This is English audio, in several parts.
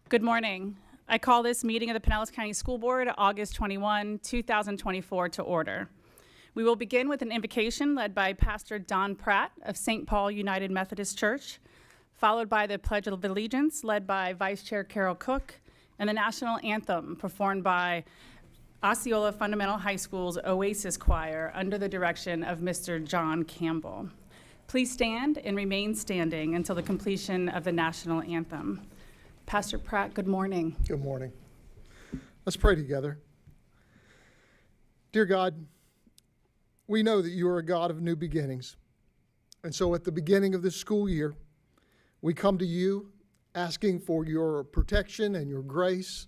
Good morning. I call this meeting of the Pinellas County School Board, August 21, 2024, to order. We will begin with an invocation led by Pastor Don Pratt of St. Paul United Methodist Church, followed by the Pledge of Allegiance led by Vice Chair Carol Cook, and the National Anthem performed by Osceola Fundamental High School's Oasis Choir under the direction of Mr. John Campbell. Please stand and remain standing until the completion of the National Anthem. Pastor Pratt, good morning. Good morning. Let's pray together. Dear God, we know that you are a God of new beginnings. And so at the beginning of this school year, we come to you asking for your protection and your grace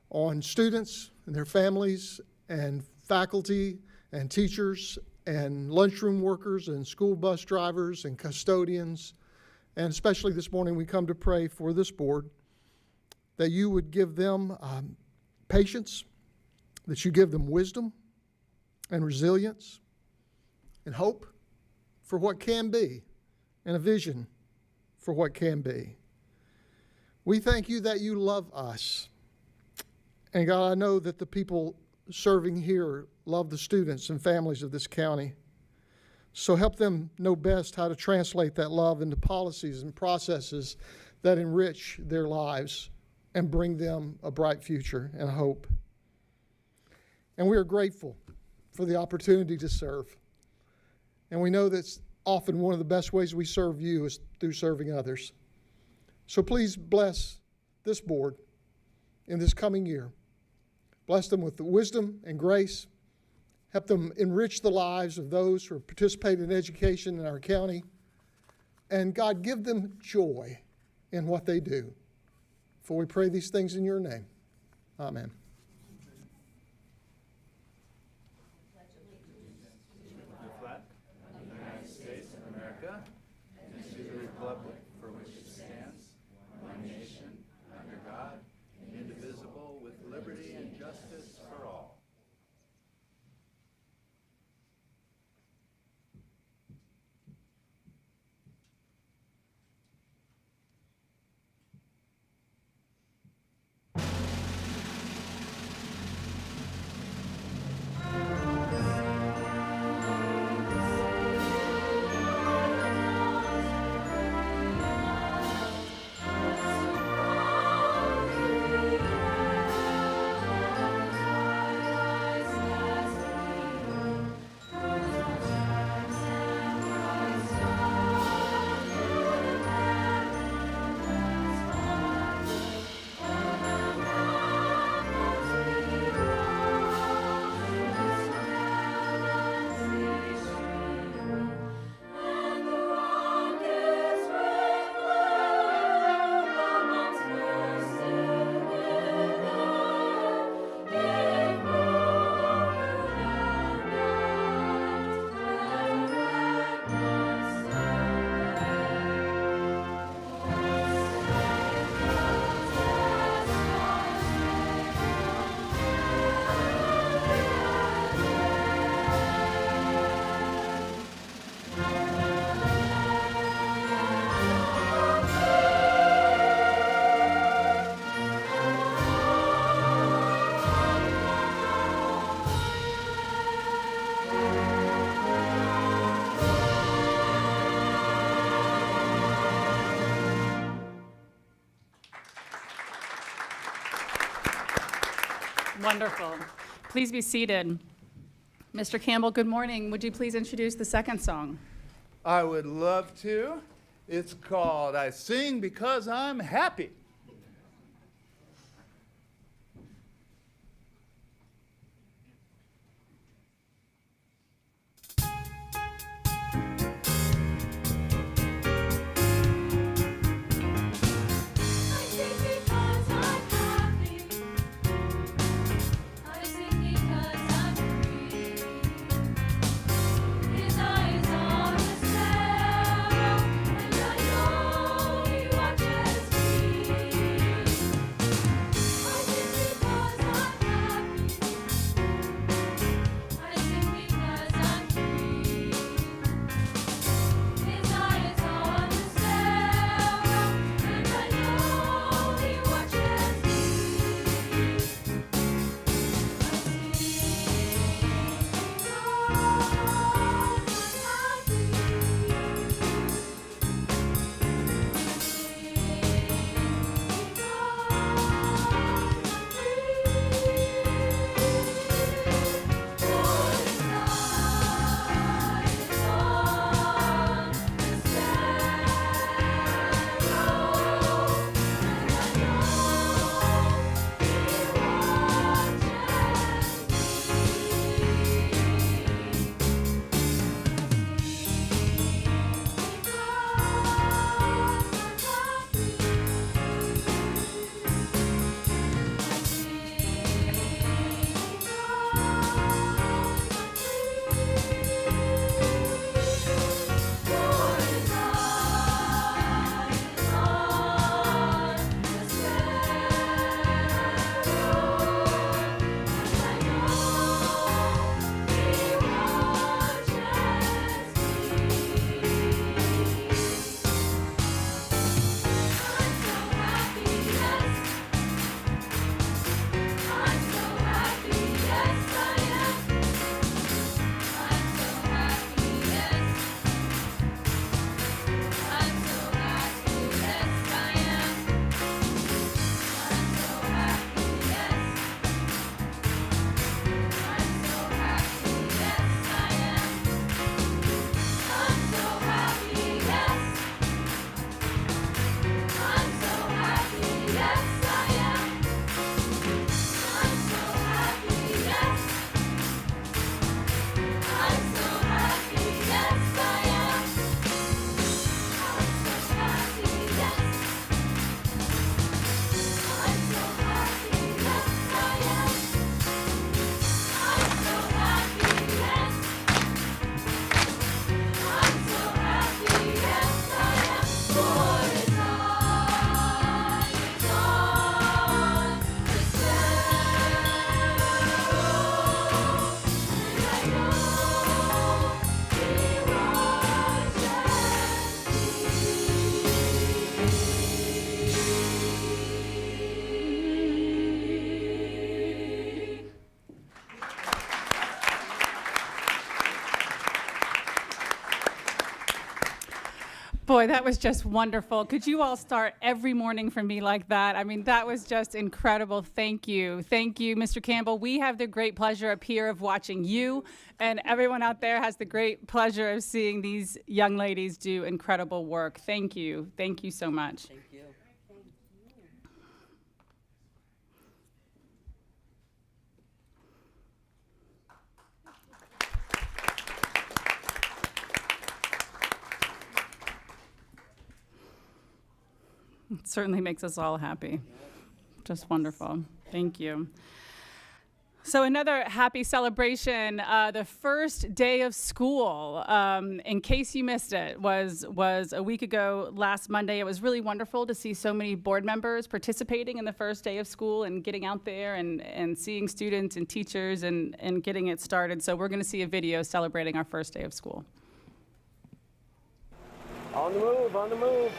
on students and their families and faculty and teachers and lunchroom workers and school bus drivers and custodians. And especially this morning, we come to pray for this board, that you would give them patience, that you give them wisdom and resilience and hope for what can be and a vision for what can be. We thank you that you love us. And God, I know that the people serving here love the students and families of this county. So help them know best how to translate that love into policies and processes that enrich their lives and bring them a bright future and hope. And we are grateful for the opportunity to serve. And we know that's often one of the best ways we serve you is through serving others. So please bless this board in this coming year. Bless them with the wisdom and grace. Help them enrich the lives of those who are participating in education in our county. And God, give them joy in what they do. For we pray these things in your name. Amen. The flag of the United States of America and to the republic for which it stands, one nation, under God, indivisible, with liberty and justice for all. Wonderful. Please be seated. Mr. Campbell, good morning. Would you please introduce the second song? I would love to. It's called I Sing Because I'm Happy. His eyes on the sparrow, and I know he watches me. Boy, that was just wonderful. Could you all start every morning for me like that? I mean, that was just incredible. Thank you. Thank you, Mr. Campbell. We have the great pleasure up here of watching you, and everyone out there has the great pleasure of seeing these young ladies do incredible work. Thank you. Thank you so much. Thank you. It certainly makes us all happy. Just wonderful. Thank you. So another happy celebration. The first day of school, in case you missed it, was a week ago last Monday. It was really wonderful to see so many board members participating in the first day of school and getting out there and seeing students and teachers and getting it started. So we're going to see a video celebrating our first day of school. On the move, on the move.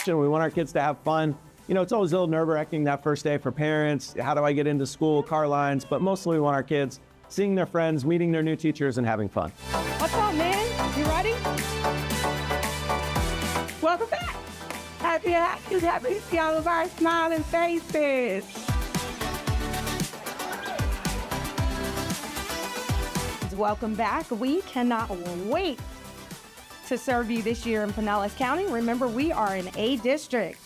We want our kids to have fun. You know, it's always a little nerve-wracking that first day for parents. How do I get into school, car lines? But mostly we want our kids seeing their friends, meeting their new teachers, and having fun. What's up, man? You ready? Welcome back. Happy to see all of our smiling faces. Welcome back. We cannot wait to serve you this year in Pinellas County. Remember, we are an A district.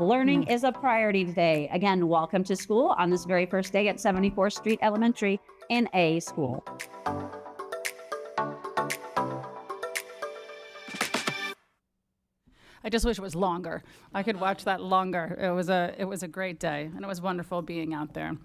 Learning is a priority today. Again, welcome to school on this very first day at 74th Street Elementary in A school. I just wish it was longer. I could watch that longer. It was a great day, and it was wonderful being out there.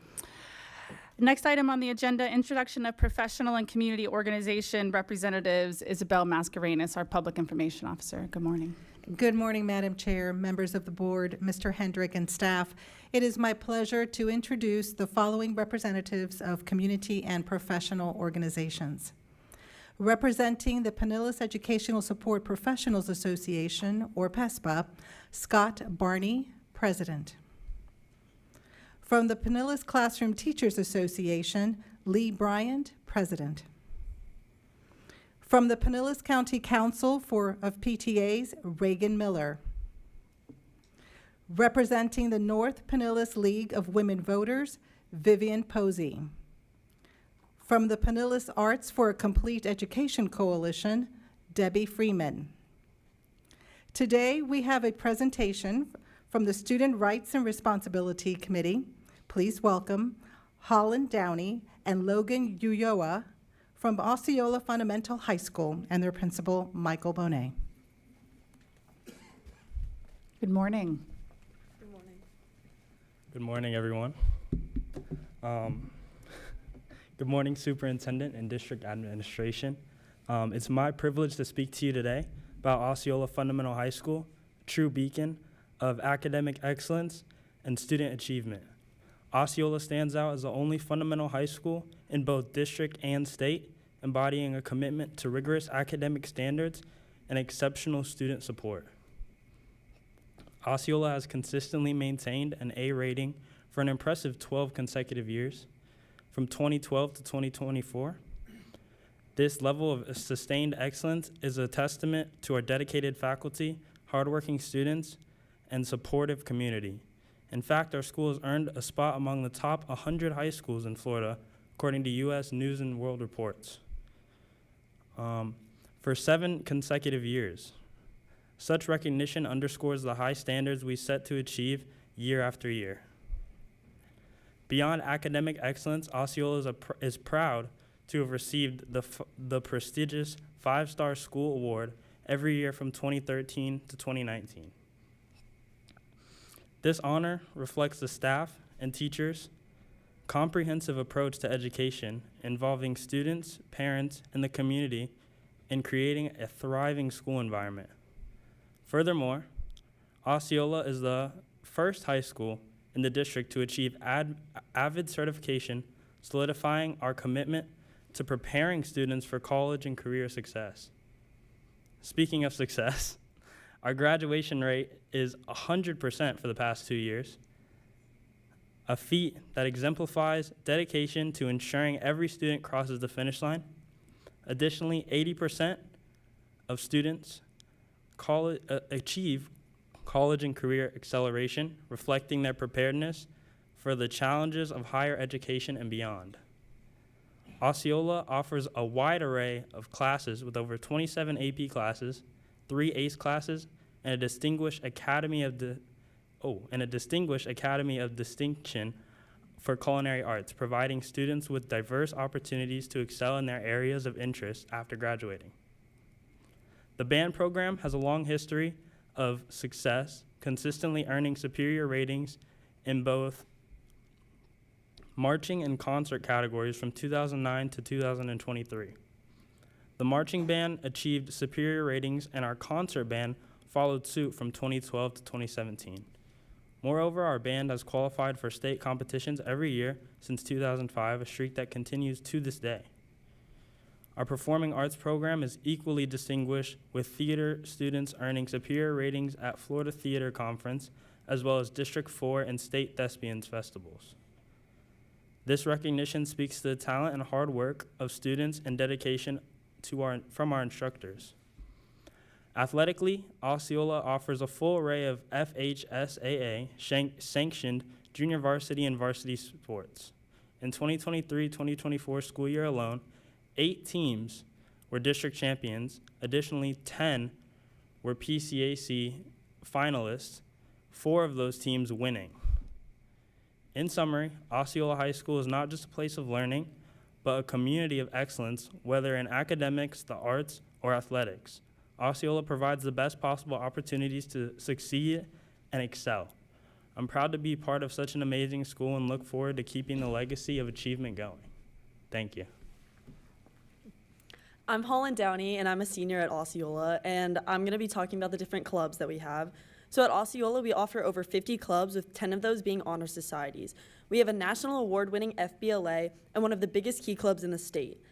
Next item on the agenda, introduction of professional and community organization representatives. Isabel Mascarenas, our public information officer. Good morning. Good morning, Madam Chair, members of the board, Mr. Hendrick, and staff. It is my pleasure to introduce the following representatives of community and professional organizations. Representing the Pinellas Educational Support Professionals Association, or PESPA, Scott Barney, President. From the Pinellas Classroom Teachers Association, Lee Bryant, President. From the Pinellas County Council of PTAs, Reagan Miller. Representing the North Pinellas League of Women Voters, Vivian Posey. From the Pinellas Arts for a Complete Education Coalition, Debbie Freeman. Today, we have a presentation from the Student Rights and Responsibility Committee. Please welcome Holland Downey and Logan Ulloa from Osceola Fundamental High School and their principal, Michael Bonet. Good morning. Good morning. Good morning, everyone. Good morning, Superintendent and District Administration. It's my privilege to speak to you today about Osceola Fundamental High School, a true beacon of academic excellence and student achievement. Osceola stands out as the only fundamental high school in both district and state, embodying a commitment to rigorous academic standards and exceptional student support. Osceola has consistently maintained an A rating for an impressive 12 consecutive years, from 2012 to 2024. This level of sustained excellence is a testament to our dedicated faculty, hardworking students, and supportive community. In fact, our school has earned a spot among the top 100 high schools in Florida, according to U.S. News and World Reports, for 7 consecutive years. Such recognition underscores the high standards we set to achieve year after year. Beyond academic excellence, Osceola is proud to have received the prestigious 5-Star School Award every year from 2013 to 2019. This honor reflects the staff and teachers' comprehensive approach to education involving students, parents, and the community in creating a thriving school environment. Furthermore, Osceola is the first high school in the district to achieve AVID certification, solidifying our commitment to preparing students for college and career success. Speaking of success, Our graduation rate is 100% for the past 2 years, a feat that exemplifies dedication to ensuring every student crosses the finish line. Additionally, 80% of students achieve college and career acceleration, reflecting their preparedness for the challenges of higher education and beyond. Osceola offers a wide array of classes with over 27 AP classes, 3 ACE classes, and a distinguished Academy of Distinction for Culinary Arts, providing students with diverse opportunities to excel in their areas of interest after graduating. The band program has a long history of success, consistently earning superior ratings in both marching and concert categories from 2009 to 2023. The marching band achieved superior ratings, and our concert band followed suit from 2012 to 2017. Moreover, our band has qualified for state competitions every year since 2005, a streak that continues to this day. Our performing arts program is equally distinguished, with theater students earning superior ratings at Florida Theater Conference, as well as District 4 and state thespians festivals. This recognition speaks to the talent and hard work of students and dedication from our instructors. Athletically, Osceola offers a full array of FHSAA sanctioned junior varsity and varsity sports. In 2023-2024 school year alone, 8 teams were district champions. Additionally, 10 were PCAC finalists, 4 of those teams winning. In summary, Osceola High School is not just a place of learning, but a community of excellence, whether in academics, the arts, or athletics. Osceola provides the best possible opportunities to succeed and excel. I'm proud to be part of such an amazing school and look forward to keeping the legacy of achievement going. Thank you. I'm Holland Downey, and I'm a senior at Osceola, and I'm going to be talking about the different clubs that we have. So at Osceola, we offer over 50 clubs, with 10 of those being honor societies. We have a national award-winning FBLA and one of the biggest key clubs in the state.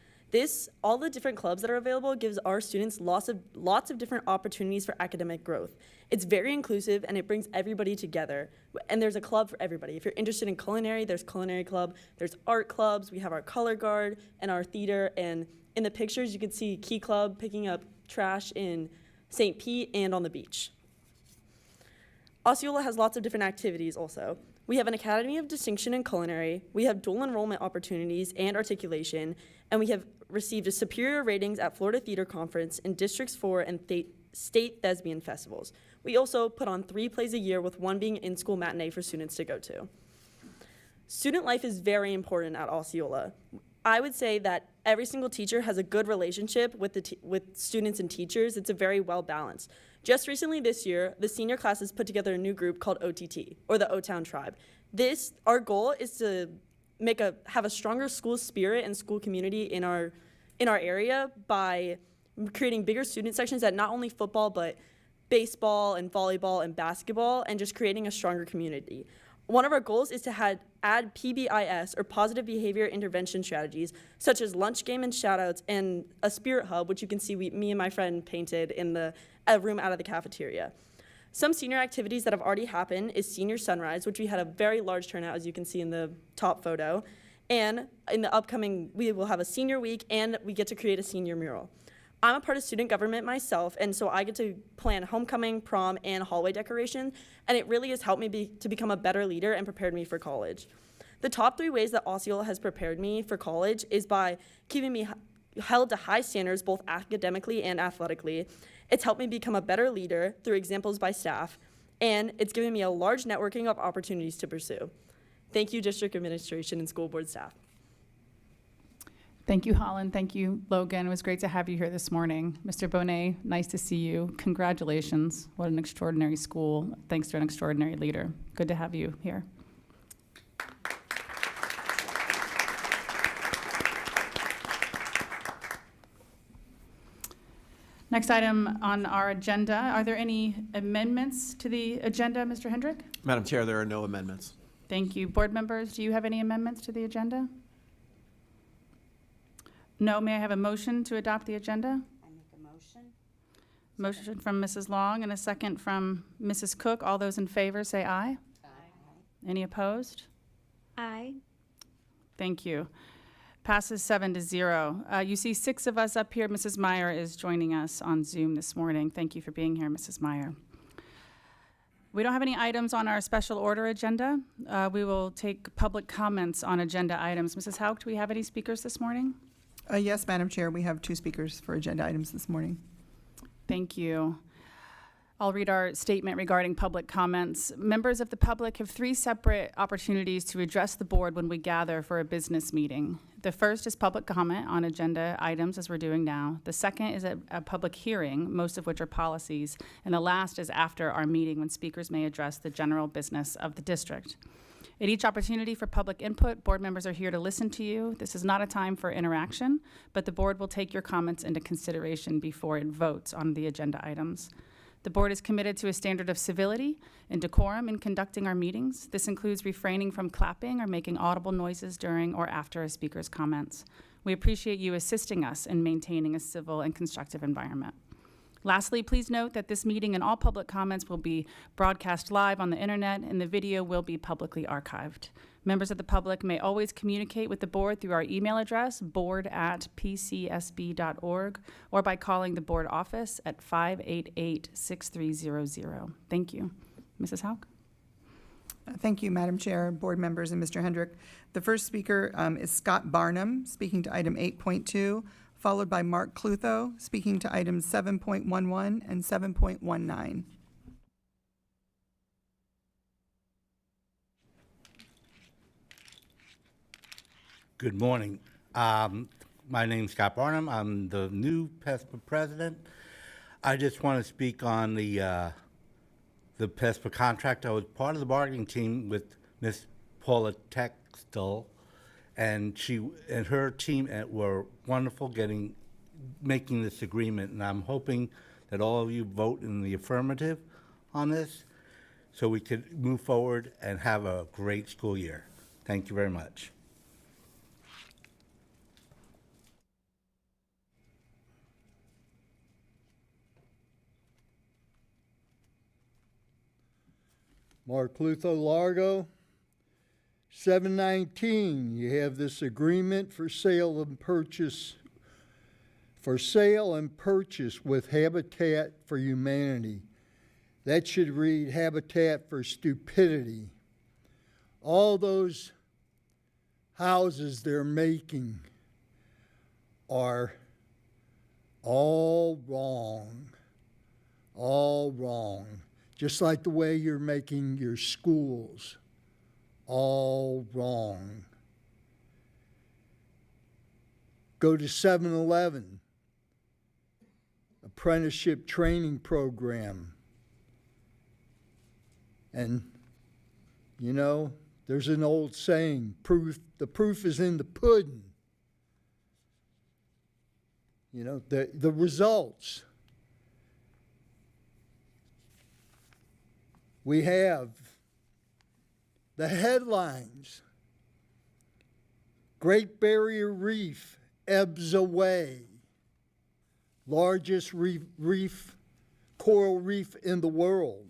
All the different clubs that are available gives our students lots of different opportunities for academic growth. It's very inclusive, and it brings everybody together. And there's a club for everybody. If you're interested in culinary, there's culinary club. There's art clubs. We have our color guard and our theater. And in the pictures, you can see Key Club picking up trash in St. Pete and on the beach. Osceola has lots of different activities also. We have an Academy of Distinction in Culinary, we have dual enrollment opportunities and articulation, and we have received superior ratings at Florida Theater Conference in Districts 4 and state thespian festivals. We also put on 3 plays a year, with 1 being in-school matinee for students to go to. Student life is very important at Osceola. I would say that every single teacher has a good relationship with students and teachers. It's a very well balanced. Just recently this year, the senior classes put together a new group called OTT, or the O-Town Tribe. Our goal is to have a stronger school spirit and school community in our area by creating bigger student sections at not only football, but baseball and volleyball and basketball, and just creating a stronger community. One of our goals is to add PBIS, or positive behavior intervention strategies, such as lunch game and shoutouts, and a spirit hub, which you can see me and my friend painted in a room out of the cafeteria. Some senior activities that have already happened is Senior Sunrise, which we had a very large turnout, as you can see in the top photo. And in the upcoming, we will have a senior week, and we get to create a senior mural. I'm a part of student government myself, and so I get to plan homecoming, prom, and hallway decoration, and it really has helped me to become a better leader and prepared me for college. The top 3 ways that Osceola has prepared me for college is by keeping me held to high standards, both academically and athletically. It's helped me become a better leader through examples by staff, and it's given me a large networking of opportunities to pursue. Thank you, District Administration and School Board staff. Thank you, Holland. Thank you, Logan. It was great to have you here this morning. Mr. Bonet, nice to see you. Congratulations. What an extraordinary school, thanks to an extraordinary leader. Good to have you here. Next item on our agenda, are there any amendments to the agenda, Mr. Hendrick? Madam Chair, there are no amendments. Thank you. Board members, do you have any amendments to the agenda? No. May I have a motion to adopt the agenda? I make a motion. Motion from Mrs. Long and a second from Mrs. Cook. All those in favor say aye. Aye. Any opposed? Aye. Thank you. Passes 7-0. You see 6 of us up here. Mrs. Meyer is joining us on Zoom this morning. Thank you for being here, Mrs. Meyer. We don't have any items on our special order agenda. We will take public comments on agenda items. Mrs. Hauk, do we have any speakers this morning? Yes, Madam Chair, we have 2 speakers for agenda items this morning. Thank you. I'll read our statement regarding public comments. Members of the public have 3 separate opportunities to address the board when we gather for a business meeting. The first is public comment on agenda items, as we're doing now. The second is a public hearing, most of which are policies. And the last is after our meeting, when speakers may address the general business of the district. At each opportunity for public input, board members are here to listen to you. This is not a time for interaction, but the board will take your comments into consideration before it votes on the agenda items. The board is committed to a standard of civility and decorum in conducting our meetings. This includes refraining from clapping or making audible noises during or after a speaker's comments. We appreciate you assisting us in maintaining a civil and constructive environment. Lastly, please note that this meeting and all public comments will be broadcast live on the internet, and the video will be publicly archived. Members of the public may always communicate with the board through our email address, board@pcsb.org, or by calling the board office at 588-6300. Thank you. Mrs. Hauk? Thank you, Madam Chair, board members, and Mr. Hendrick. The first speaker is Scott Barnum, speaking to item 8.2, followed by Mark Clutho, speaking to items 7.11 and 7.19. Good morning. My name's Scott Barnum. I'm the new PESPA president. I just want to speak on the PESPA contract. I was part of the bargaining team with Miss Paula Textel, and she and her team were wonderful making this agreement, and I'm hoping that all of you vote in the affirmative on this so we could move forward and have a great school year. Thank you very much. Mark Clutho, Largo. 719, you have this agreement for sale and purchase with Habitat for Humanity. That should read Habitat for Stupidity. All those houses they're making are all wrong. Just like the way you're making your schools. All wrong. Go to 7-Eleven, apprenticeship training program. And, you know, there's an old saying, the proof is in the pudding. You know, the results. We have the headlines. Great Barrier Reef ebbs away. Largest coral reef in the world.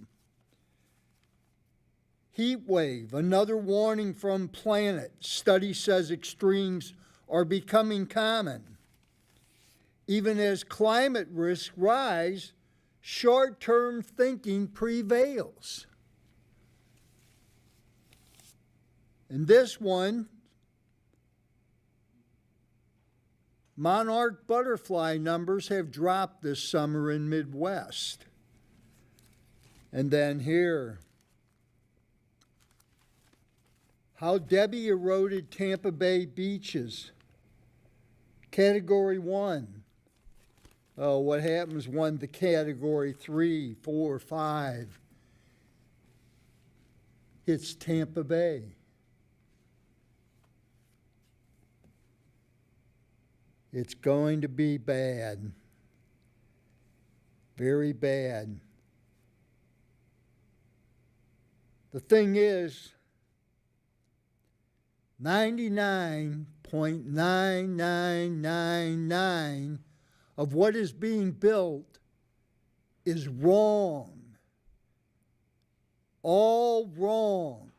Heat wave, another warning from Planet. Study says extremes are becoming common. Even as climate risks rise, short-term thinking prevails. And this one, monarch butterfly numbers have dropped this summer in Midwest. And then here, how Debbie eroded Tampa Bay beaches. Category 1. Oh, what happens when the Category 3, 4, 5 hits Tampa Bay? It's going to be bad. Very bad. The thing is, 99.9999 of what is being built is wrong. All wrong.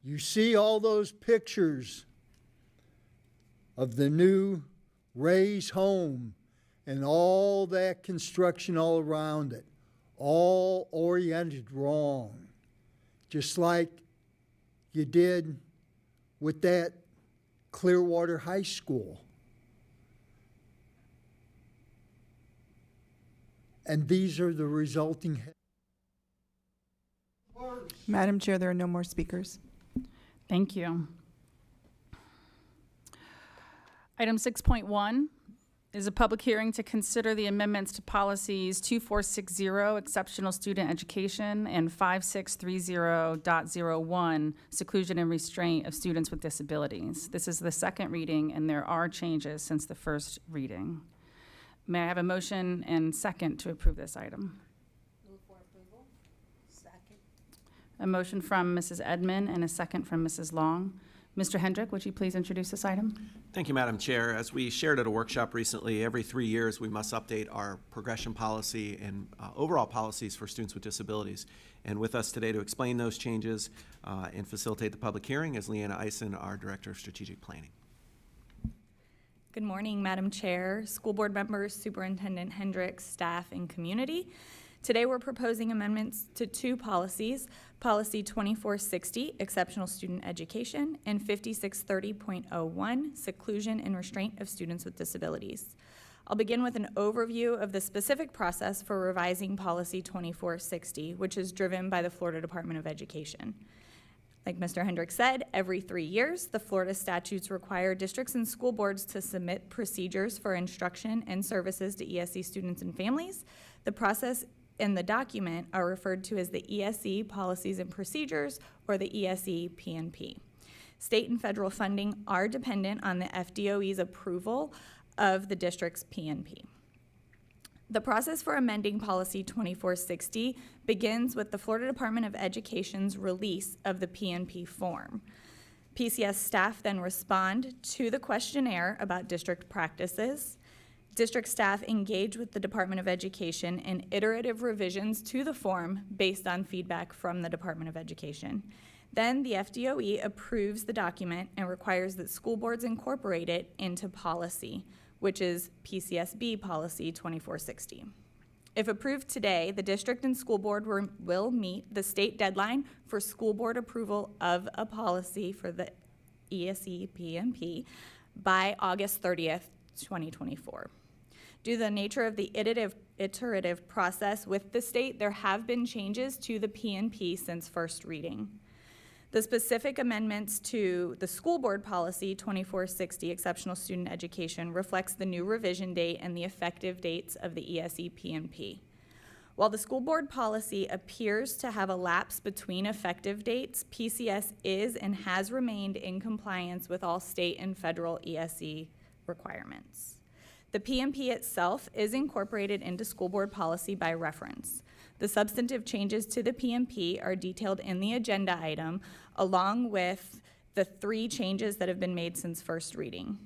You see all those pictures of the new Ray's home and all that construction all around it, all oriented wrong, just like you did with that Clearwater High School. And these are the resulting. Madam Chair, there are no more speakers. Thank you. Item 6.1 is a public hearing to consider the amendments to policies 2460, exceptional student education, and 5630.01, seclusion and restraint of students with disabilities. This is the second reading, and there are changes since the first reading. May I have a motion and second to approve this item? Move for approval. Second. A motion from Mrs. Edmond and a second from Mrs. Long. Mr. Hendrick, would you please introduce this item? Thank you, Madam Chair. As we shared at a workshop recently, every 3 years we must update our progression policy and overall policies for students with disabilities. And with us today to explain those changes and facilitate the public hearing is Leanna Eisen, our Director of Strategic Planning. Good morning, Madam Chair, school board members, Superintendent Hendricks, staff, and community. Today we're proposing amendments to two policies, Policy 2460, Exceptional Student Education, and 5630.01, Seclusion and Restraint of Students with Disabilities. I'll begin with an overview of the specific process for revising Policy 2460, which is driven by the Florida Department of Education. Like Mr. Hendricks said, every 3 years, the Florida statutes require districts and school boards to submit procedures for instruction and services to ESE students and families. The process and the document are referred to as the ESE Policies and Procedures, or the ESE PNP. State and federal funding are dependent on the FDOE's approval of the district's PNP. The process for amending Policy 2460 begins with the Florida Department of Education's release of the PNP form. PCS staff then respond to the questionnaire about district practices. District staff engage with the Department of Education in iterative revisions to the form based on feedback from the Department of Education. Then the FDOE approves the document and requires that school boards incorporate it into policy, which is PCSB Policy 2460. If approved today, the district and school board will meet the state deadline for school board approval of a policy for the ESE PNP by August 30th, 2024. Due to the nature of the iterative process with the state, there have been changes to the PNP since first reading. The specific amendments to the school board policy 2460, exceptional student education, reflects the new revision date and the effective dates of the ESE PNP. While the school board policy appears to have a lapse between effective dates, PCS is and has remained in compliance with all state and federal ESE requirements. The PNP itself is incorporated into school board policy by reference. The substantive changes to the PNP are detailed in the agenda item, along with the 3 changes that have been made since first reading.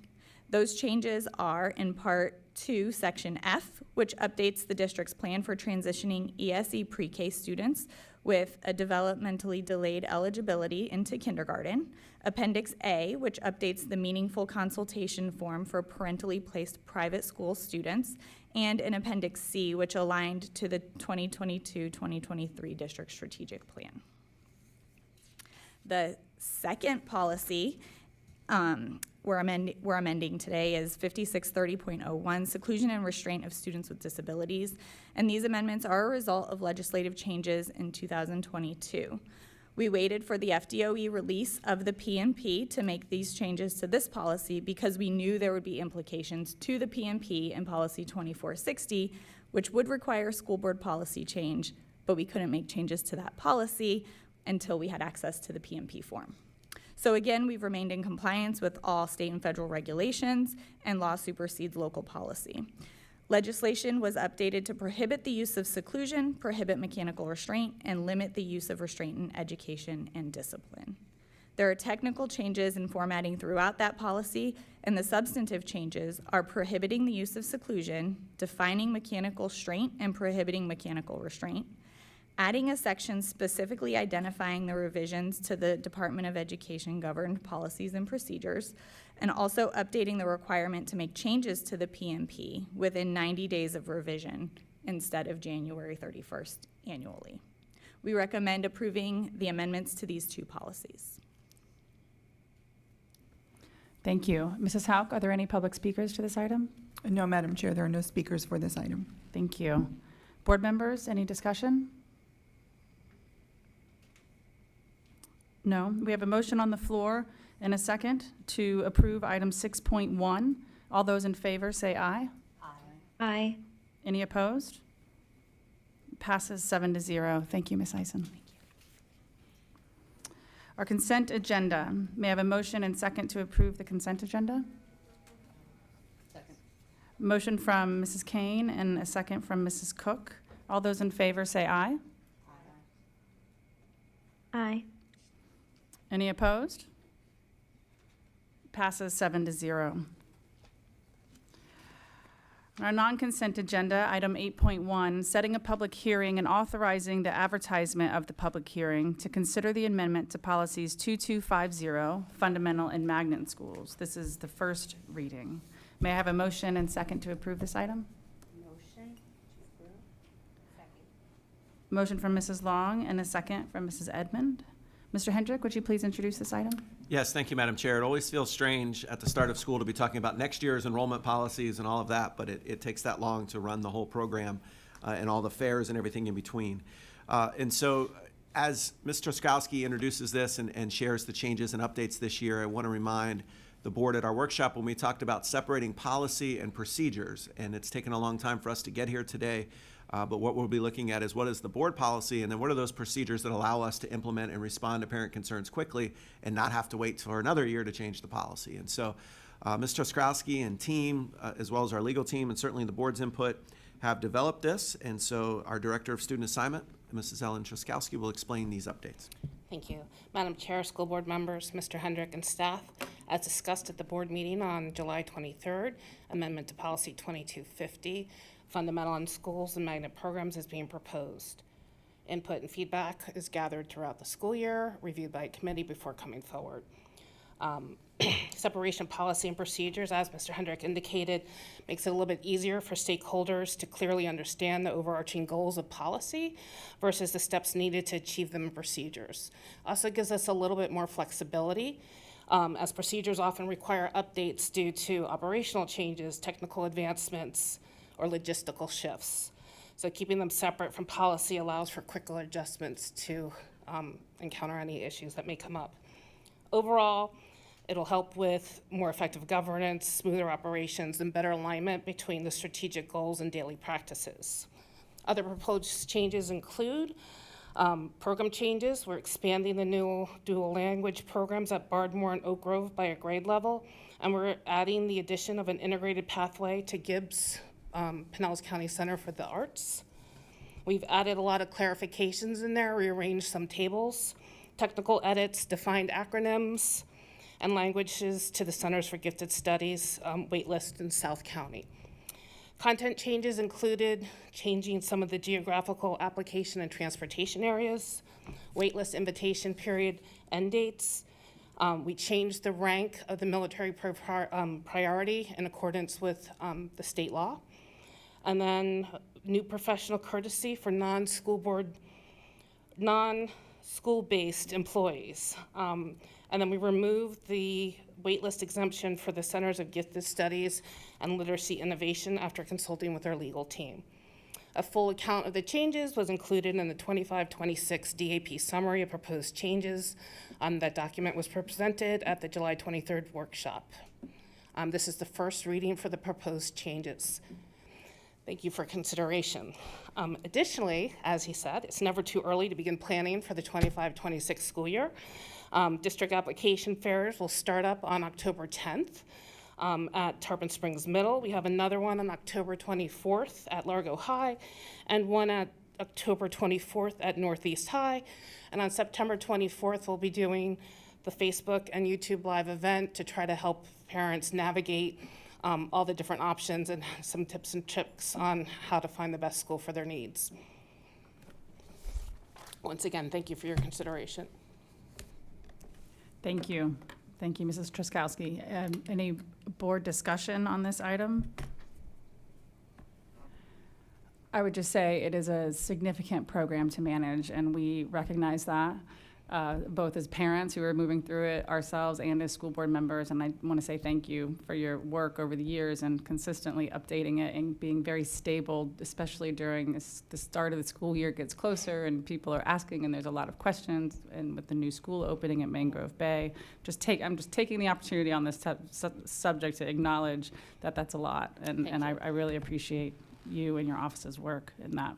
Those changes are in Part 2, Section F, which updates the district's plan for transitioning ESE pre-K students with a developmentally delayed eligibility into kindergarten. Appendix A, which updates the meaningful consultation form for parentally placed private school students, and in Appendix C, which aligned to the 2022-2023 district strategic plan. The second policy we're amending today is 5630.01, Seclusion and Restraint of Students with Disabilities, and these amendments are a result of legislative changes in 2022. We waited for the FDOE release of the PNP to make these changes to this policy because we knew there would be implications to the PNP in Policy 2460, which would require school board policy change, but we couldn't make changes to that policy until we had access to the PNP form. So again, we've remained in compliance with all state and federal regulations, and law supersedes local policy. Legislation was updated to prohibit the use of seclusion, prohibit mechanical restraint, and limit the use of restraint in education and discipline. There are technical changes in formatting throughout that policy, and the substantive changes are prohibiting the use of seclusion, defining mechanical restraint and prohibiting mechanical restraint, adding a section specifically identifying the revisions to the Department of Education governed policies and procedures, and also updating the requirement to make changes to the PMP within 90 days of revision instead of January 31st annually. We recommend approving the amendments to these two policies. Thank you. Mrs. Hauk, are there any public speakers to this item? No, Madam Chair, there are no speakers for this item. Thank you. Board members, any discussion? No. We have a motion on the floor and a second to approve item 6.1. All those in favor say aye. Aye. Any opposed? Passes 7-0. Thank you, Ms. Eisen. Our consent agenda. May I have a motion and second to approve the consent agenda? Second. Motion from Mrs. Kane and a second from Mrs. Cook. All those in favor say aye. Aye. Any opposed? Passes 7-0. Our non-consent agenda, item 8.1, setting a public hearing and authorizing the advertisement of the public hearing to consider the amendment to policies 2250, fundamental and magnet schools. This is the first reading. May I have a motion and second to approve this item? Motion to approve. Second. Motion from Mrs. Long and a second from Mrs. Edmond. Mr. Hendrick, would you please introduce this item? Yes, thank you, Madam Chair. It always feels strange at the start of school to be talking about next year's enrollment policies and all of that, but it takes that long to run the whole program and all the fairs and everything in between. And so as Mr. Oskowski introduces this and shares the changes and updates this year, I want to remind the board at our workshop when we talked about separating policy and procedures, and it's taken a long time for us to get here today. But what we'll be looking at is what is the board policy, and then what are those procedures that allow us to implement and respond to parent concerns quickly and not have to wait for another year to change the policy. And so Mr. Oskowski and team, as well as our legal team and certainly the board's input, have developed this. And so our Director of Student Assignment, Mrs. Ellen Truskowski, will explain these updates. Thank you. Madam Chair, school board members, Mr. Hendrick, and staff, as discussed at the board meeting on July 23rd, amendment to policy 2250, fundamental on schools and magnet programs is being proposed. Input and feedback is gathered throughout the school year, reviewed by a committee before coming forward. Separation policy and procedures, as Mr. Hendrick indicated, makes it a little bit easier for stakeholders to clearly understand the overarching goals of policy versus the steps needed to achieve them in procedures. Also gives us a little bit more flexibility, as procedures often require updates due to operational changes, technical advancements, or logistical shifts. So keeping them separate from policy allows for quicker adjustments to encounter any issues that may come up. Overall, it'll help with more effective governance, smoother operations, and better alignment between the strategic goals and daily practices. Other proposed changes include program changes. We're expanding the new dual language programs at Bardmore and Oak Grove by a grade level, and we're adding the addition of an integrated pathway to Gibbs Pinellas County Center for the Arts. We've added a lot of clarifications in there, rearranged some tables, technical edits, defined acronyms, and languages to the Centers for Gifted Studies waitlist in South County. Content changes included changing some of the geographical application and transportation areas, waitlist invitation period end dates. We changed the rank of the military priority in accordance with the state law. And then new professional courtesy for non-school-based employees. And then we removed the waitlist exemption for the Centers of Gifted Studies and Literacy Innovation after consulting with our legal team. A full account of the changes was included in the 25-26 DAP summary of proposed changes. That document was presented at the July 23rd workshop. This is the first reading for the proposed changes. Thank you for consideration. Additionally, as he said, it's never too early to begin planning for the 25-26 school year. District application fairs will start up on October 10th at Tarpon Springs Middle. We have another one on October 24th at Largo High, and one at October 24th at Northeast High. And on September 24th, we'll be doing the Facebook and YouTube Live event to try to help parents navigate all the different options and some tips and tricks on how to find the best school for their needs. Once again, thank you for your consideration. Thank you. Thank you, Mrs. Truskowski. Any board discussion on this item? I would just say it is a significant program to manage, and we recognize that, both as parents who are moving through it ourselves and as school board members. And I want to say thank you for your work over the years and consistently updating it and being very stable, especially during the start of the school year gets closer and people are asking and there's a lot of questions. And with the new school opening at Mangrove Bay, I'm just taking the opportunity on this subject to acknowledge that that's a lot. And I really appreciate you and your office's work in that.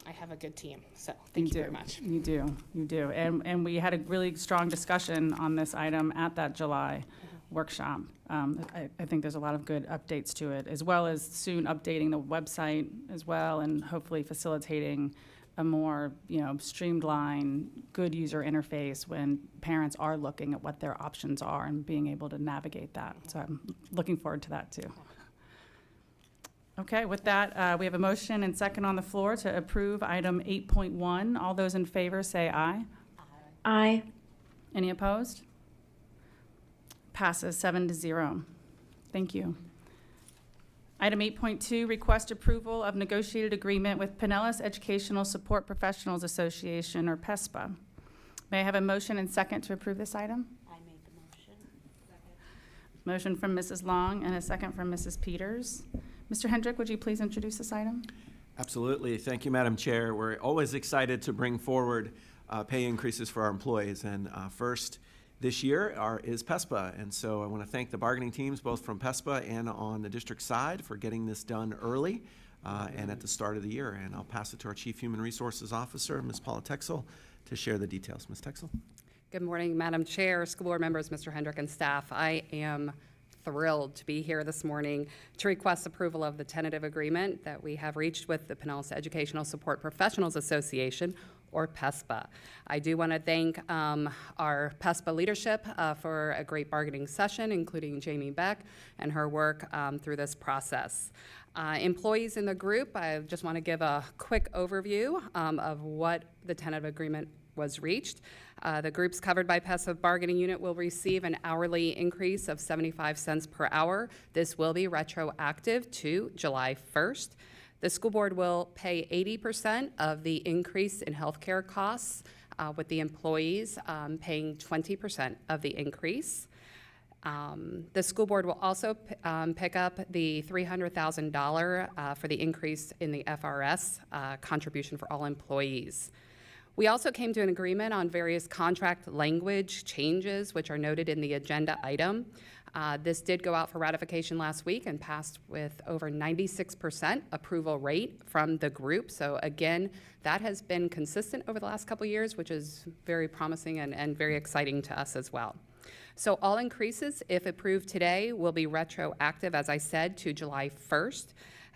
I have a good team, so thank you very much. You do. And we had a really strong discussion on this item at that July workshop. I think there's a lot of good updates to it, as well as soon updating the website as well, and hopefully facilitating a more streamlined, good user interface when parents are looking at what their options are and being able to navigate that. So I'm looking forward to that too. Okay, with that, we have a motion and second on the floor to approve item 8.1. All those in favor say aye. Aye. Any opposed? Passes 7-0. Thank you. Item 8.2, request approval of negotiated agreement with Pinellas Educational Support Professionals Association, or PESPA. May I have a motion and second to approve this item? I made the motion. Second. Motion from Mrs. Long and a second from Mrs. Peters. Mr. Hendrick, would you please introduce this item? Absolutely. Thank you, Madam Chair. We're always excited to bring forward pay increases for our employees. And first this year is PESPA. And so I want to thank the bargaining teams, both from PESPA and on the district side, for getting this done early and at the start of the year. And I'll pass it to our Chief Human Resources Officer, Ms. Paula Texel, to share the details. Ms. Texel. Good morning, Madam Chair, school board members, Mr. Hendrick, and staff. I am thrilled to be here this morning to request approval of the tentative agreement that we have reached with the Pinellas Educational Support Professionals Association, or PESPA. I do want to thank our PESPA leadership for a great bargaining session, including Jamie Beck and her work through this process. Employees in the group, I just want to give a quick overview of what the tentative agreement was reached. The groups covered by PESPA bargaining unit will receive an hourly increase of 75 cents per hour. This will be retroactive to July 1st. The school board will pay 80% of the increase in healthcare costs, with the employees paying 20% of the increase. The school board will also pick up the $300,000 for the increase in the FRS contribution for all employees. We also came to an agreement on various contract language changes, which are noted in the agenda item. This did go out for ratification last week and passed with over 96% approval rate from the group. So again, that has been consistent over the last couple of years, which is very promising and very exciting to us as well. So all increases, if approved today, will be retroactive, as I said, to July 1st.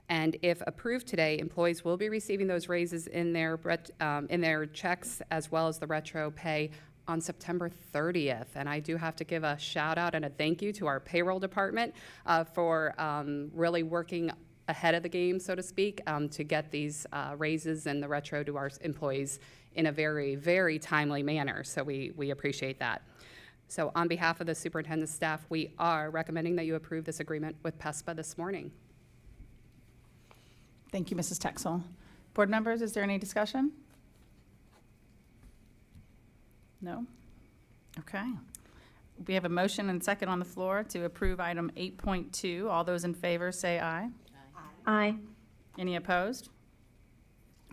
And if approved today, employees will be receiving those raises in their checks, as well as the retro pay on September 30th. And I do have to give a shout out and a thank you to our payroll department for really working ahead of the game, so to speak, to get these raises and the retro to our employees in a very, very timely manner. So we appreciate that. So on behalf of the superintendent's staff, we are recommending that you approve this agreement with PESPA this morning. Thank you, Mrs. Texel. Board members, is there any discussion? No? Okay. We have a motion and second on the floor to approve item 8.2. All those in favor say aye. Aye. Any opposed?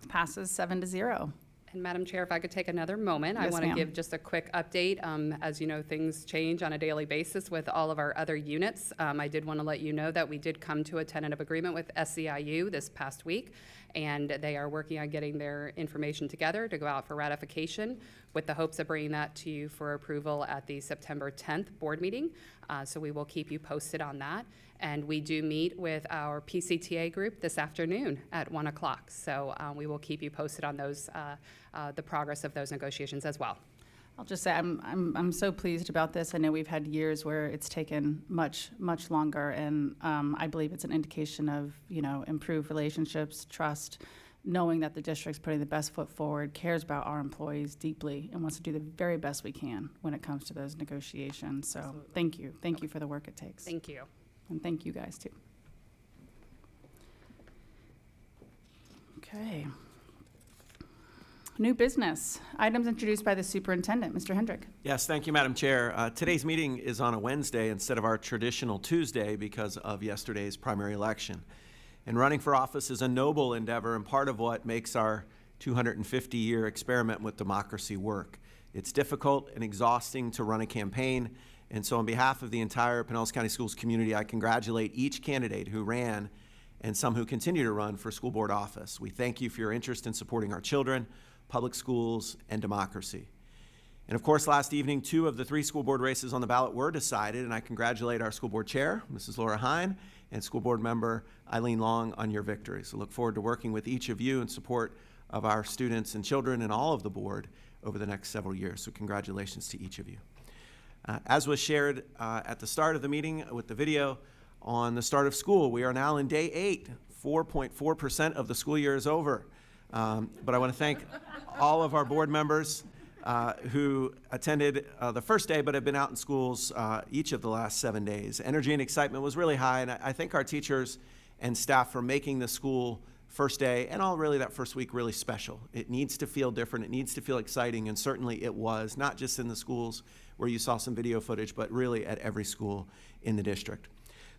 Passes 7-0. And Madam Chair, if I could take another moment, Yes, I want to ma'am. give just a quick update. As you know, things change on a daily basis with all of our other units. I did want to let you know that we did come to a tentative agreement with SEIU this past week, and they are working on getting their information together to go out for ratification with the hopes of bringing that to you for approval at the September 10th board meeting. So we will keep you posted on that. And we do meet with our PCTA group this afternoon at 1 o'clock. So we will keep you posted on those, the progress of those negotiations as well. I'll just say I'm so pleased about this. I know we've had years where it's taken much longer, and I believe it's an indication of improved relationships, trust, knowing that the district's putting the best foot forward, cares about our employees deeply, and wants to do the very best we can when it comes to those negotiations. So thank you for the work it takes. Thank you. And thank you guys too. Okay. New business. Items introduced by the superintendent. Mr. Hendrick. Yes, thank you, Madam Chair. Today's meeting is on a Wednesday instead of our traditional Tuesday because of yesterday's primary election. And running for office is a noble endeavor and part of what makes our 250-year experiment with democracy work. It's difficult and exhausting to run a campaign, and so on behalf of the entire Pinellas County Schools community, I congratulate each candidate who ran and some who continue to run for school board office. We thank you for your interest in supporting our children, public schools, and democracy. And of course, last evening, 2 of the 3 school board races on the ballot were decided, and I congratulate our school board chair, Mrs. Laura Hine, and school board member Eileen Long on your victory. So look forward to working with each of you in support of our students and children and all of the board over the next several years. So congratulations to each of you. As was shared at the start of the meeting with the video on the start of school, we are now in day 8. 4.4% of the school year is over. But I want to thank all of our board members who attended the first day but have been out in schools each of the last 7 days. Energy and excitement was really high, and I thank our teachers and staff for making the school first day and all really that first week really special. It needs to feel different, it needs to feel exciting, and certainly it was, not just in the schools where you saw some video footage, but really at every school in the district.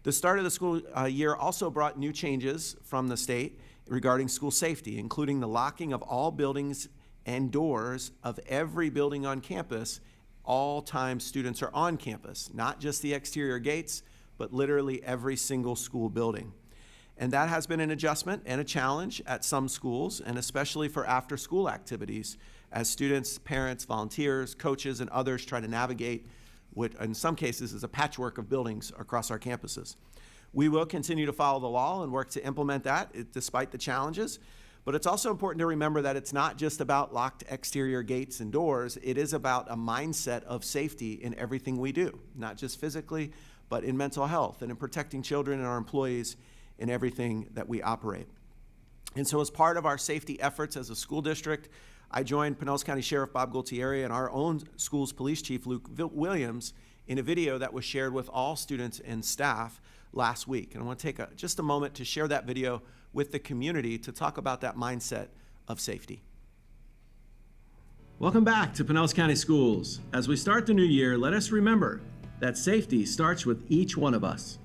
The start of the school year also brought new changes from the state regarding school safety, including the locking of all buildings and doors of every building on campus all time students are on campus, not just the exterior gates, but literally every single school building. And that has been an adjustment and a challenge at some schools, and especially for after-school activities, as students, parents, volunteers, coaches, and others try to navigate what in some cases is a patchwork of buildings across our campuses. We will continue to follow the law and work to implement that despite the challenges, but it's also important to remember that it's not just about locked exterior gates and doors. It is about a mindset of safety in everything we do, not just physically, but in mental health and in protecting children and our employees in everything that we operate. And so as part of our safety efforts as a school district, I joined Pinellas County Sheriff Bob Gualtieri and our own school's police chief, Luke Williams, in a video that was shared with all students and staff last week. And I want to take just a moment to share that video with the community to talk about that mindset of safety. Welcome back to Pinellas County Schools. As we start the new year, let us remember that safety starts with each one of us.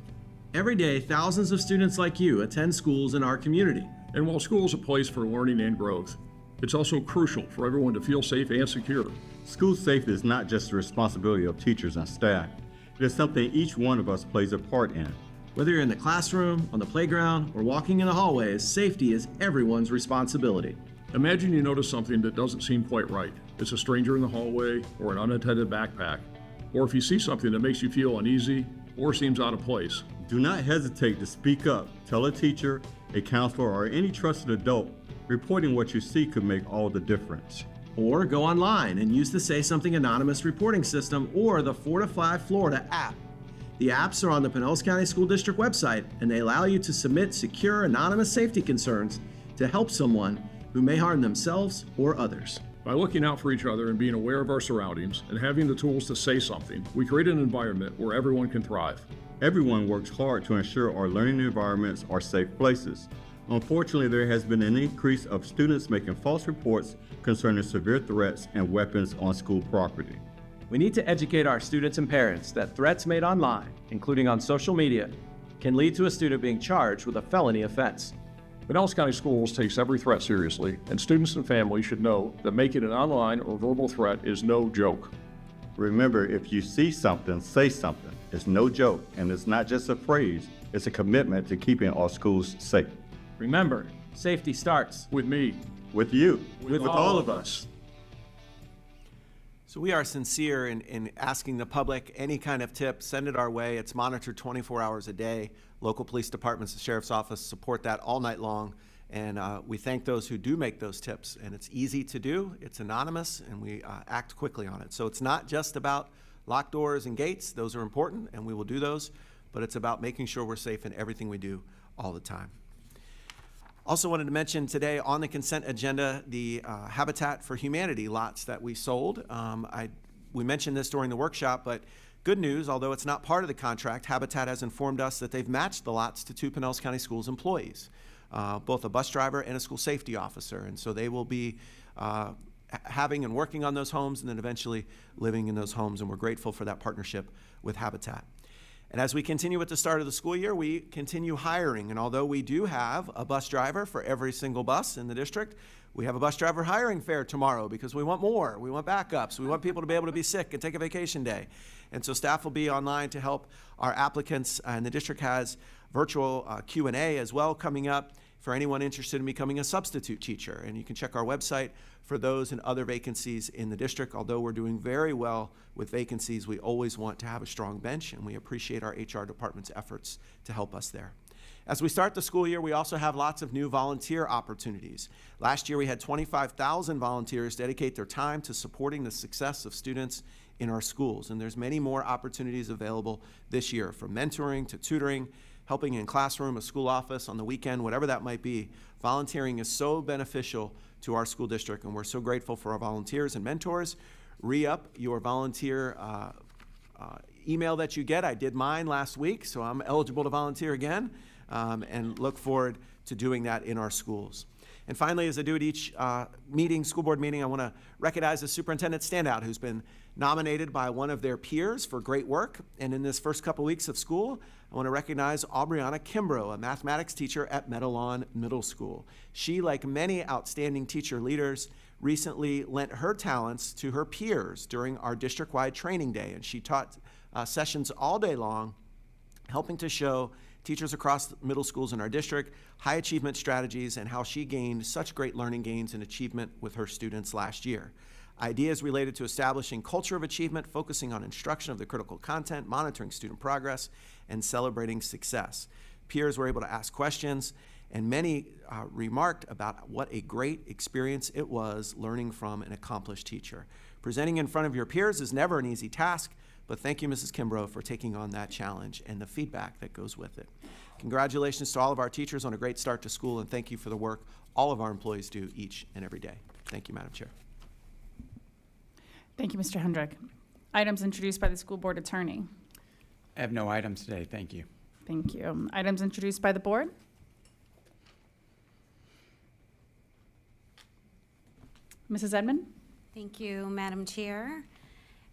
Every day, thousands of students like you attend schools in our community. And while school is a place for learning and growth, it's also crucial for everyone to feel safe and secure. School safety is not just the responsibility of teachers and staff. It is something each one of us plays a part in. Whether you're in the classroom, on the playground, or walking in the hallways, safety is everyone's responsibility. Imagine you notice something that doesn't seem quite right. It's a stranger in the hallway or an unattended backpack. Or if you see something that makes you feel uneasy or seems out of place. Do not hesitate to speak up. Tell a teacher, a counselor, or any trusted adult. Reporting what you see could make all the difference. Or go online and use the Say Something Anonymous reporting system or the 4to5 Florida app. The apps are on the Pinellas County School District website, and they allow you to submit secure, anonymous safety concerns to help someone who may harm themselves or others. By looking out for each other and being aware of our surroundings and having the tools to say something, we create an environment where everyone can thrive. Everyone works hard to ensure our learning environments are safe places. Unfortunately, there has been an increase of students making false reports concerning severe threats and weapons on school property. We need to educate our students and parents that threats made online, including on social media, can lead to a student being charged with a felony offense. Pinellas County Schools takes every threat seriously, and students and families should know that making an online or verbal threat is no joke. Remember, if you see something, say something. It's no joke, and it's not just a phrase, it's a commitment to keeping our schools safe. Remember, safety starts with me, with you, with all of us. So we are sincere in asking the public any kind of tip, send it our way. It's monitored 24 hours a day. Local police departments, the sheriff's office support that all night long And we thank those who do make those tips. And it's easy to do, it's anonymous, and we act quickly on it. So it's not just about locked doors and gates. Those are important, and we will do those. But it's about making sure we're safe in everything we do all the time. Also wanted to mention today on the consent agenda, the Habitat for Humanity lots that we sold. We mentioned this during the workshop, but good news, although it's not part of the contract, Habitat has informed us that they've matched the lots to 2 Pinellas County Schools employees, both a bus driver and a school safety officer. And so they will be having and working on those homes and then eventually living in those homes. And we're grateful for that partnership with Habitat. And as we continue at the start of the school year, we continue hiring. And although we do have a bus driver for every single bus in the district, we have a bus driver hiring fair tomorrow because we want more. We want backups. We want people to be able to be sick and take a vacation day. And so staff will be online to help our applicants. And the district has virtual Q&A as well coming up for anyone interested in becoming a substitute teacher. And you can check our website for those and other vacancies in the district. Although we're doing very well with vacancies, we always want to have a strong bench, and we appreciate our HR department's efforts to help us there. As we start the school year, we also have lots of new volunteer opportunities. Last year, we had 25,000 volunteers dedicate their time to supporting the success of students in our schools. And there's many more opportunities available this year, from mentoring to tutoring, helping in classroom, a school office, on the weekend, whatever that might be. Volunteering is so beneficial to our school district, and we're so grateful for our volunteers and mentors. Re-up your volunteer email that you get. I did mine last week, so I'm eligible to volunteer again, and look forward to doing that in our schools. And finally, as I do at each school board meeting, I want to recognize a superintendent standout who's been nominated by one of their peers for great work. And in this first couple weeks of school, I want to recognize Aubriana Kimbrough, a mathematics teacher at Meadowlawn Middle School. She, like many outstanding teacher leaders, recently lent her talents to her peers during our district-wide training day. And she taught sessions all day long, helping to show teachers across middle schools in our district high achievement strategies and how she gained such great learning gains and achievement with her students last year. Ideas related to establishing culture of achievement, focusing on instruction of the critical content, monitoring student progress, and celebrating success. Peers were able to ask questions, and many remarked about what a great experience it was learning from an accomplished teacher. Presenting in front of your peers is never an easy task, but thank you, Mrs. Kimbrough, for taking on that challenge and the feedback that goes with it. Congratulations to all of our teachers on a great start to school, and thank you for the work all of our employees do each and every day. Thank you, Madam Chair. Thank you, Mr. Hendrick. Items introduced by the school board attorney. I have no items today. Thank you. Thank you. Items introduced by the board. Mrs. Edmond? Thank you, Madam Chair.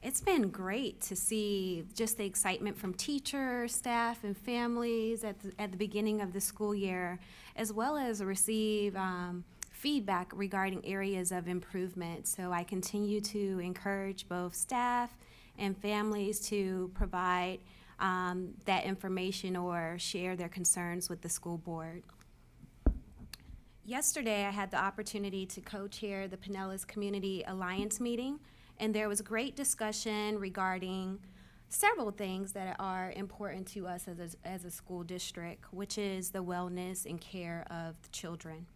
It's been great to see just the excitement from teachers, staff, and families at the beginning of the school year, as well as receive feedback regarding areas of improvement. So I continue to encourage both staff and families to provide that information or share their concerns with the school board. Yesterday, I had the opportunity to co-chair the Pinellas Community Alliance meeting, and there was great discussion regarding several things that are important to us as a school district, which is the wellness and care of the children.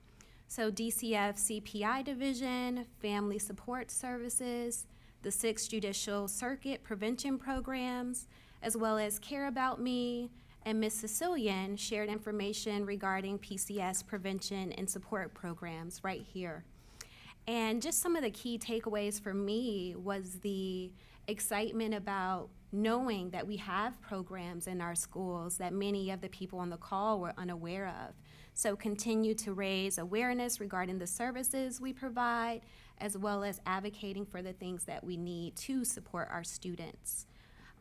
So DCF CPI Division, Family Support Services, the 6th Judicial Circuit Prevention Programs, as well as Care About Me, and Ms. Sicilian shared information regarding PCS prevention and support programs right here. And just some of the key takeaways for me was the excitement about knowing that we have programs in our schools that many of the people on the call were unaware of. So continue to raise awareness regarding the services we provide, as well as advocating for the things that we need to support our students.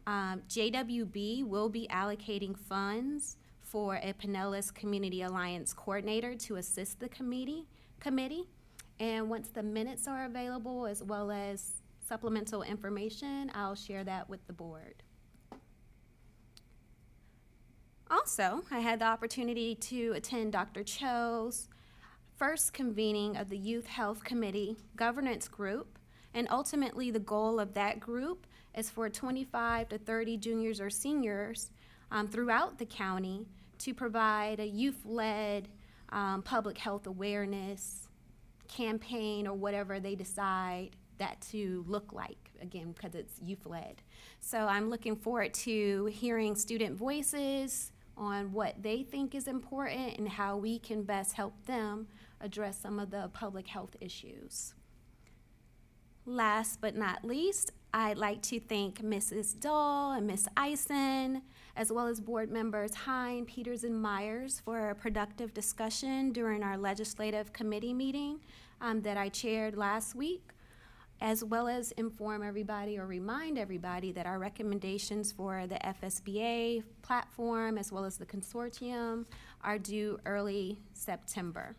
JWB will be allocating funds for a Pinellas Community Alliance coordinator to assist the committee. And once the minutes are available, as well as supplemental information, I'll share that with the board. Also, I had the opportunity to attend Dr. Cho's first convening of the Youth Health Committee Governance Group, and ultimately the goal of that group is for 25 to 30 juniors or seniors throughout the county to provide a youth-led public health awareness campaign or whatever they decide that to look like, again, because it's youth-led. So I'm looking forward to hearing student voices on what they think is important and how we can best help them address some of the public health issues. Last but not least, I'd like to thank Mrs. Dahl and Ms. Eisen, as well as board members Hine, Peters, and Myers for a productive discussion during our legislative committee meeting that I chaired last week, as well as inform everybody or remind everybody that our recommendations for the FSBA platform, as well as the consortium, are due early September.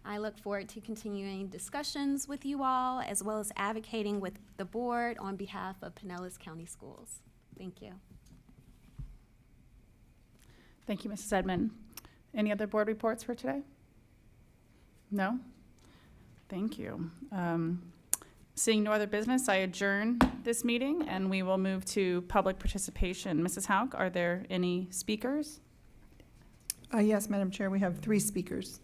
I look forward to continuing discussions with you all, as well as advocating with the board on behalf of Pinellas County Schools. Thank you. Thank you, Mrs. Edmond. Any other board reports for today? No? Thank you. Seeing no other business, I adjourn this meeting and we will move to public participation. Mrs. Hauk, are there any speakers? Yes, Madam Chair, we have 3 speakers.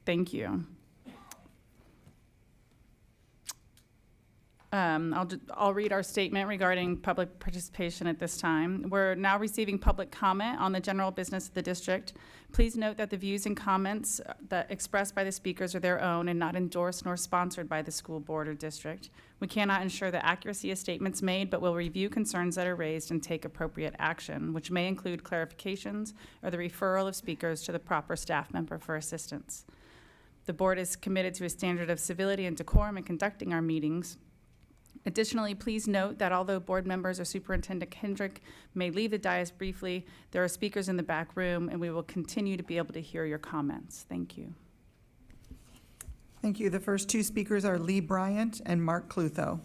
Thank you. I'll read our statement regarding public participation at this time. We're now receiving public comment on the general business of the district. Please note that the views and comments that expressed by the speakers are their own and not endorsed nor sponsored by the school board or district. We cannot ensure the accuracy of statements made, but will review concerns that are raised and take appropriate action, which may include clarifications or the referral of speakers to the proper staff member for assistance. The board is committed to a standard of civility and decorum in conducting our meetings. Additionally, please note that although board members or Superintendent Hendrick may leave the dais briefly, there are speakers in the back room and we will continue to be able to hear your comments. Thank you. Thank you. The first 2 speakers are Lee Bryant and Mark Clutho.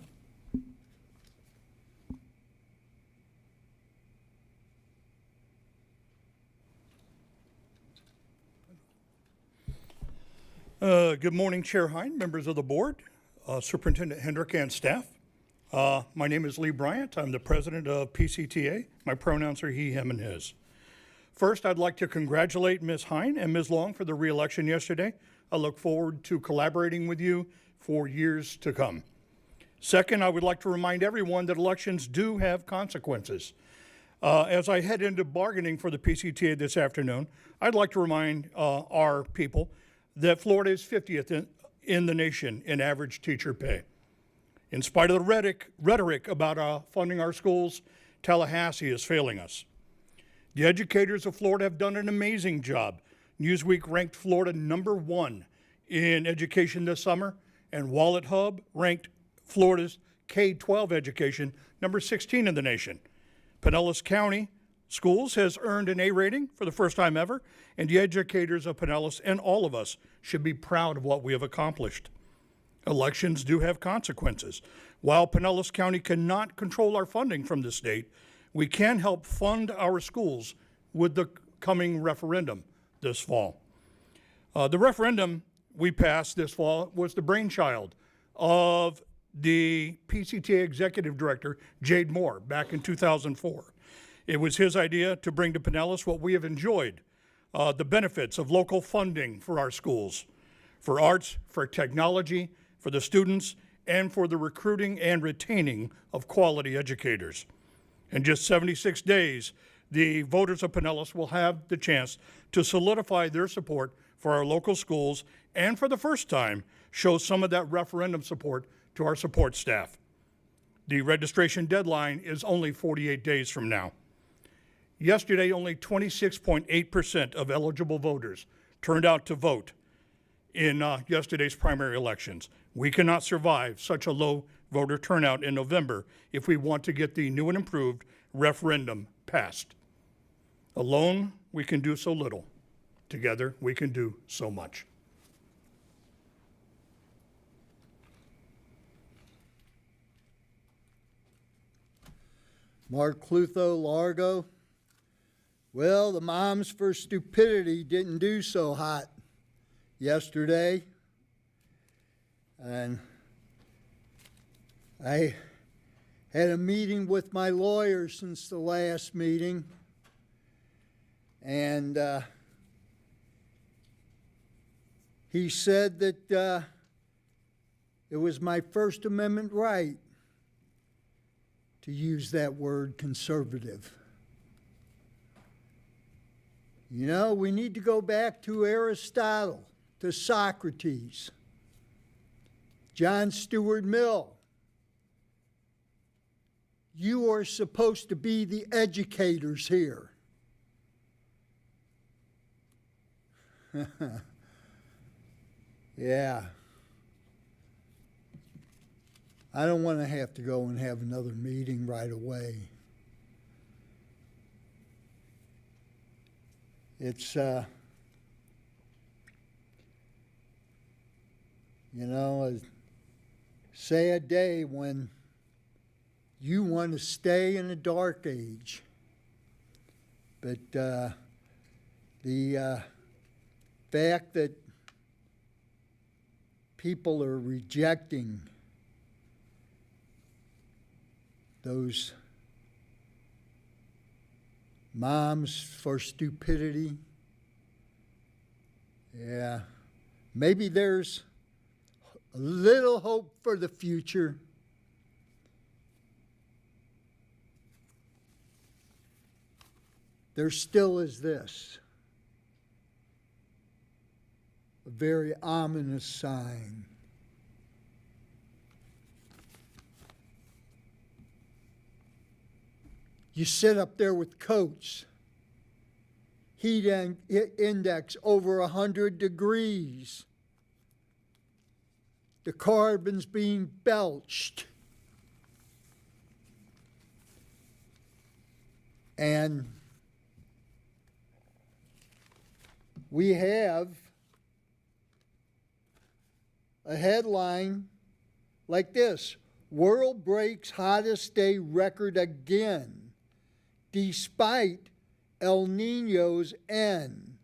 Good morning, Chair Hine, members of the board, Superintendent Hendrick, and staff. My name is Lee Bryant. I'm the president of PCTA. My pronouns are he, him, and his. First, I'd like to congratulate Ms. Hine and Ms. Long for the re-election yesterday. I look forward to collaborating with you for years to come. Second, I would like to remind everyone that elections do have consequences. As I head into bargaining for the PCTA this afternoon, I'd like to remind our people that Florida is 50th in the nation in average teacher pay. In spite of the rhetoric about funding our schools, Tallahassee is failing us. The educators of Florida have done an amazing job. Newsweek ranked Florida #1 in education this summer, and Wallet Hub ranked Florida's K-12 education #16 in the nation. Pinellas County Schools has earned an A rating for the first time ever, and the educators of Pinellas and all of us should be proud of what we have accomplished. Elections do have consequences. While Pinellas County cannot control our funding from the state, we can help fund our schools with the coming referendum this fall. The referendum we passed this fall was the brainchild of the PCTA Executive Director, Jade Moore, back in 2004. It was his idea to bring to Pinellas what we have enjoyed, the benefits of local funding for our schools, for arts, for technology, for the students, and for the recruiting and retaining of quality educators. In just 76 days, the voters of Pinellas will have the chance to solidify their support for our local schools and for the first time show some of that referendum support to our support staff. The registration deadline is only 48 days from now. Yesterday, only 26.8% of eligible voters turned out to vote in yesterday's primary elections. We cannot survive such a low voter turnout in November if we want to get the new and improved referendum passed. Alone, we can do so little. Together, we can do so much. Mark Clutho, Largo. Well, the Moms for Stupidity didn't do so hot yesterday. And I had a meeting with my lawyer since the last meeting. And He said that it was my First Amendment right to use that word conservative. You know, we need to go back to Aristotle, to Socrates, John Stuart Mill. You are supposed to be the educators here. Yeah. I don't want to have to go and have another meeting right away. It's, you know, a sad day when you want to stay in a dark age. But the fact that people are rejecting those moms for stupidity, yeah, maybe there's a little hope for the future. There still is this, a very ominous sign. You sit up there with coats, heat index over 100 degrees, the carbon's being belched, and we have a headline like this: World breaks hottest day record again, despite El Niño's end.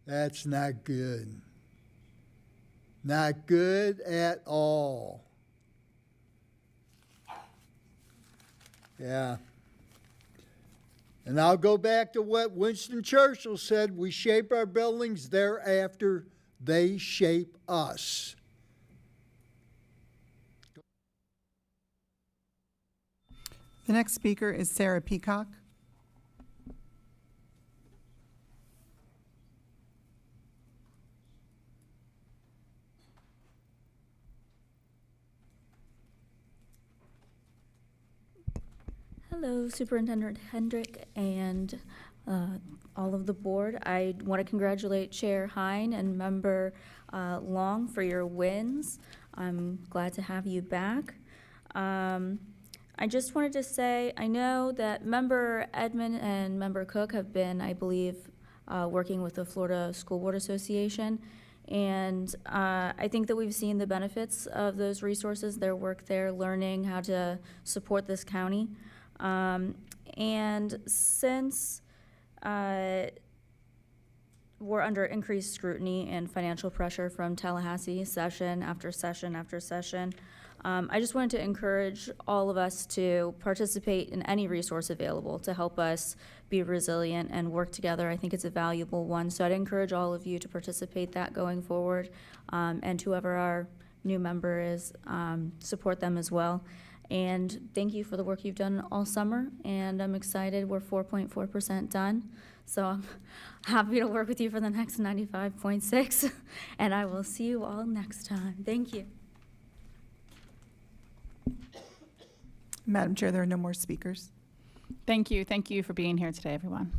That's not good. Not good at all. Yeah. And I'll go back to what Winston Churchill said: we shape our buildings, thereafter they shape us. The next speaker is Sarah Peacock. Hello, Superintendent Hendrick and all of the board. I want to congratulate Chair Hine and Member Long for your wins. I'm glad to have you back. I just wanted to say, I know that Member Edmond and Member Cook have been, I believe, working with the Florida School Board Association, and I think that we've seen the benefits of those resources, their work there, learning how to support this county. And since we're under increased scrutiny and financial pressure from Tallahassee session after session after session, I just wanted to encourage all of us to participate in any resource available to help us be resilient and work together. I think it's a valuable one. So I'd encourage all of you to participate that going forward, and whoever our new member is, support them as well. And thank you for the work you've done all summer, and I'm excited. We're 4.4% done, so I'm happy to work with you for the next 95.6, and I will see you all next time. Thank you. Madam Chair, there are no more speakers. Thank you. Thank you for being here today, everyone.